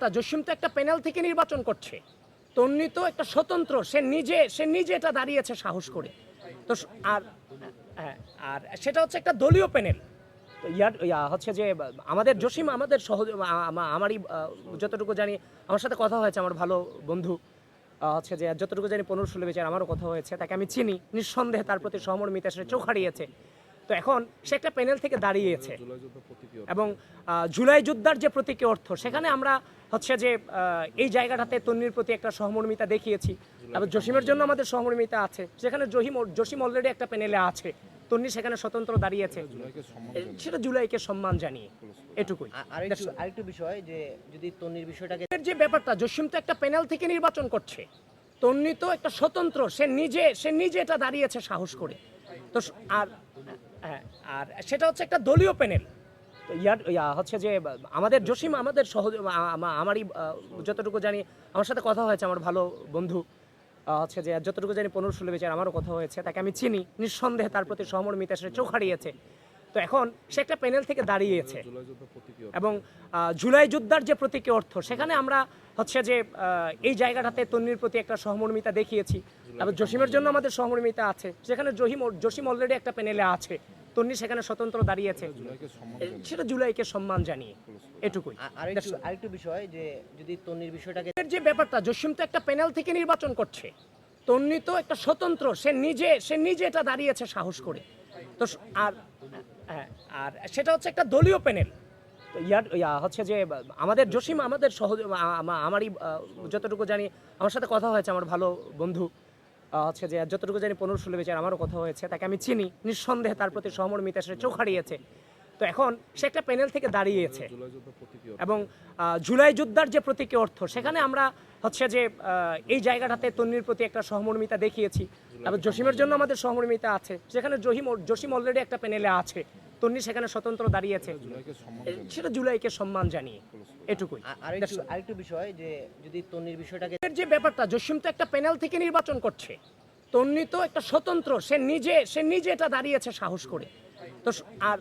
ব্যাপারটা, জসিম তো একটা প্যানেল থেকে নির্বাচন করছে, তন্নি তো একটা স্বতন্ত্র, সে নিজে এটা দাঁড়িয়েছে সাহস করে। তো আর হ্যাঁ, আর সেটা হচ্ছে একটা দলীয় প্যানেল। তো হচ্ছে যে আমাদের জসিম আমাদের আমারই যতটুকু জানি, আমার সাথে কথা হয়েছে, আমার ভালো বন্ধু হচ্ছে যে যতটুকু জানি 15-16 বিচার আমারও কথা হয়েছে, তাকে আমি চিনি, নিঃসন্দেহে তার প্রতি সহমর্মিতা, সে চোখ হারিয়েছে। তো এখন সে একটা প্যানেল থেকে দাঁড়িয়েছে এবং জুলাই যোদ্ধার যে প্রতীকী অর্থ, সেখানে আমরা হচ্ছে যে এই জায়গাটাতে তন্নির প্রতি একটা সহমর্মিতা দেখিয়েছি এবং জসিমের জন্য আমাদের সহমর্মিতা আছে। সেখানে জসিম অলরেডি একটা প্যানেলে আছে, তন্নি সেখানে স্বতন্ত্র দাঁড়িয়েছে, সেটা জুলাইকে সম্মান জানিয়ে, এটুকুই। আরেকটু বিষয় যে যদি তন্নির বিষয়টাকে যে ব্যাপারটা, জসিম তো একটা প্যানেল থেকে নির্বাচন করছে, তন্নি তো একটা স্বতন্ত্র, সে নিজে এটা দাঁড়িয়েছে সাহস করে। তো আর সেটা হচ্ছে একটা দলীয় প্যানেল। তো হচ্ছে যে আমাদের জসিম আমাদের আমারই যতটুকু জানি, আমার সাথে কথা হয়েছে, আমার ভালো বন্ধু হচ্ছে যে যতটুকু জানি 15-16 বিচার আমারও কথা হয়েছে, তাকে আমি চিনি, নিঃসন্দেহে তার প্রতি সহমর্মিতা, সে চোখ হারিয়েছে। তো এখন সে একটা প্যানেল থেকে দাঁড়িয়েছে এবং জুলাই যোদ্ধার যে প্রতীকী অর্থ, সেখানে আমরা হচ্ছে যে এই জায়গাটাতে তন্নির প্রতি একটা সহমর্মিতা দেখিয়েছি এবং জসিমের জন্য আমাদের সহমর্মিতা আছে। সেখানে জসিম অলরেডি একটা প্যানেলে আছে, তন্নি সেখানে স্বতন্ত্র দাঁড়িয়েছে, সেটা জুলাইকে সম্মান জানিয়ে, এটুকুই। আরেকটু বিষয় যে যদি তন্নির বিষয়টাকে যে ব্যাপারটা, জসিম তো একটা প্যানেল থেকে নির্বাচন করছে, তন্নি তো একটা স্বতন্ত্র, সে নিজে এটা দাঁড়িয়েছে সাহস করে। তো আর সেটা হচ্ছে একটা দলীয় প্যানেল। তো হচ্ছে যে আমাদের জসিম আমাদের আমারই যতটুকু জানি, আমার সাথে কথা হয়েছে, আমার ভালো বন্ধু হচ্ছে যে যতটুকু জানি 15-16 বিচার আমারও কথা হয়েছে, তাকে আমি চিনি, নিঃসন্দেহে তার প্রতি সহমর্মিতা, সে চোখ হারিয়েছে। তো এখন সে একটা প্যানেল থেকে দাঁড়িয়েছে এবং জুলাই যোদ্ধার যে প্রতীকী অর্থ, সেখানে আমরা হচ্ছে যে এই জায়গাটাতে তন্নির প্রতি একটা সহমর্মিতা দেখিয়েছি এবং জসিমের জন্য আমাদের সহমর্মিতা আছে। সেখানে জসিম অলরেডি একটা প্যানেলে আছে, তন্নি সেখানে স্বতন্ত্র দাঁড়িয়েছে, সেটা জুলাইকে সম্মান জানিয়ে, এটুকুই। আরেকটু বিষয় যে যদি তন্নির বিষয়টাকে যে ব্যাপারটা, জসিম তো একটা প্যানেল থেকে নির্বাচন করছে, তন্নি তো একটা স্বতন্ত্র, সে নিজে এটা দাঁড়িয়েছে সাহস করে। তো আর